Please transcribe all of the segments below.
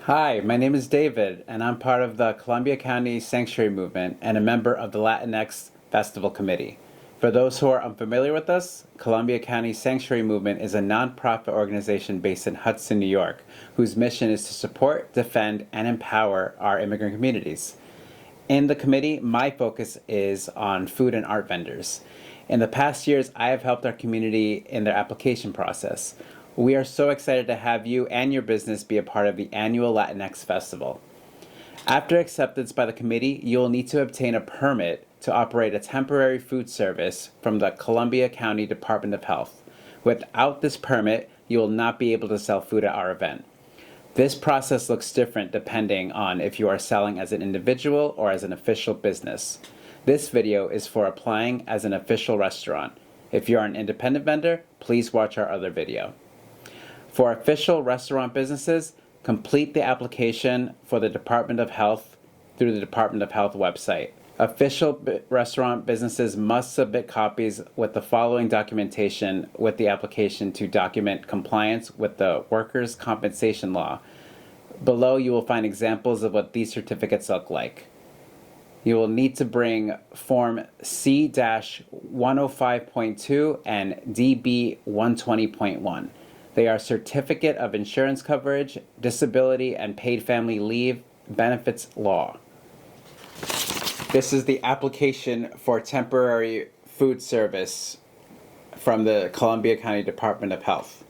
Hi, my name is David, and I'm part of the Columbia County Sanctuary Movement and a member of the LatinX Festival Committee. For those who are unfamiliar with us, Columbia County Sanctuary Movement is a nonprofit organization based in Hudson, New York, whose mission is to support, defend, and empower our immigrant communities. In the committee, my focus is on food and art vendors. In the past years, I have helped our community in their application process. We are so excited to have you and your business be a part of the annual LatinX Festival. After acceptance by the committee, you will need to obtain a permit to operate a temporary food service from the Columbia County Department of Health. Without this permit, you will not be able to sell food at our event. This process looks different depending on if you are selling as an individual or as an official business. This video is for applying as an official restaurant. If you are an independent vendor, please watch our other video. For official restaurant businesses, complete the application for the Department of Health through the Department of Health website. Official restaurant businesses must submit copies with the following documentation with the application to document compliance with the Workers' Compensation Law. Below, you will find examples of what these certificates look like. You will need to bring Form C-105.2 and DB 120.1. They are Certificate of Insurance Coverage, Disability, and Paid Family Leave Benefits Law. This is the application for temporary food service from the Columbia County Department of Health.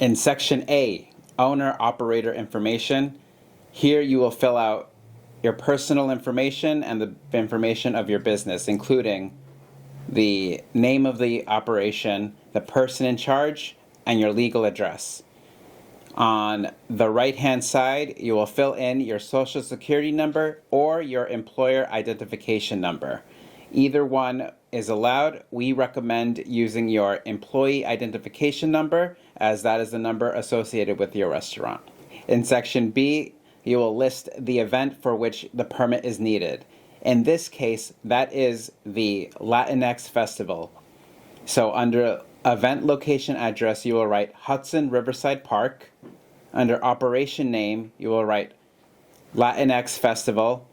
In Section A, Owner-Operator Information, here you will fill out your personal information and the information of your business, including the name of the operation, the person in charge, and your legal address. On the right-hand side, you will fill in your social security number or your employer identification number. Either one is allowed. We recommend using your employee identification number, as that is the number associated with your restaurant. In Section B, you will list the event for which the permit is needed. In this case, that is the LatinX Festival. So under event location address, you will write Hudson Riverside Park. Under operation name, you will write LatinX Festival.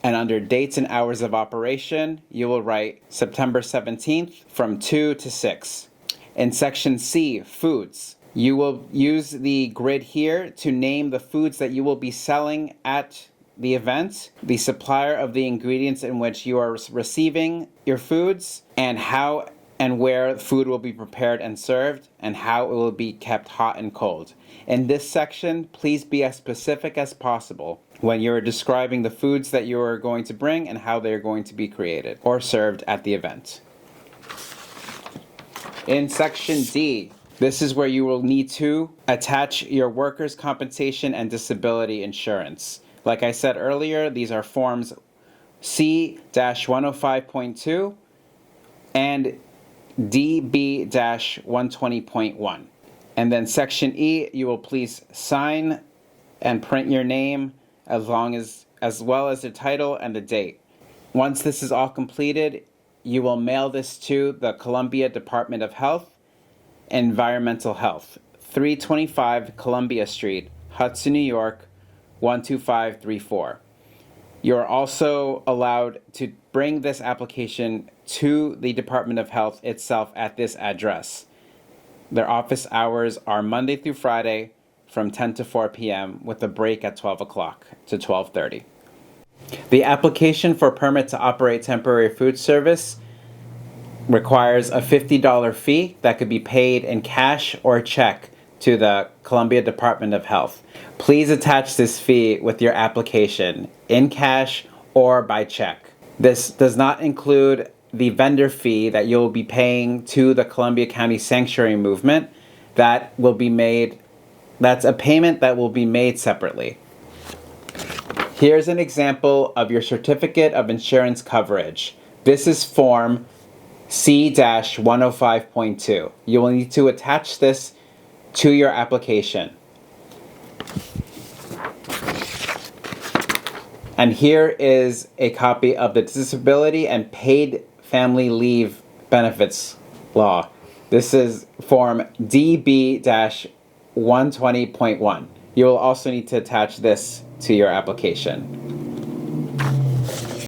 And under dates and hours of operation, you will write September 17th from 2 to 6. In Section C, Foods, you will use the grid here to name the foods that you will be selling at the event, the supplier of the ingredients in which you are receiving your foods, and how and where food will be prepared and served, and how it will be kept hot and cold. In this section, please be as specific as possible when you're describing the foods that you are going to bring and how they're going to be created or served at the event. In Section D, this is where you will need to attach your workers' compensation and disability insurance. Like I said earlier, these are forms C-105.2 and DB-120.1. And then Section E, you will please sign and print your name as well as the title and the date. Once this is all completed, you will mail this to the Columbia Department of Health, Environmental Health, 325 Columbia Street, Hudson, New York, 12534. You're also allowed to bring this application to the Department of Health itself at this address. Their office hours are Monday through Friday from 10 to 4 p.m. with a break at 12 o'clock to 12:30. The application for permit to operate temporary food service requires a $50 fee that could be paid in cash or check to the Columbia Department of Health. Please attach this fee with your application in cash or by check. This does not include the vendor fee that you'll be paying to the Columbia County Sanctuary Movement. That's a payment that will be made separately. Here's an example of your Certificate of Insurance Coverage. This is Form C-105.2. You will need to attach this to your application. And here is a copy of the Disability and Paid Family Leave Benefits Law. This is Form DB-120.1. 120.1. You will also need to attach this to your application.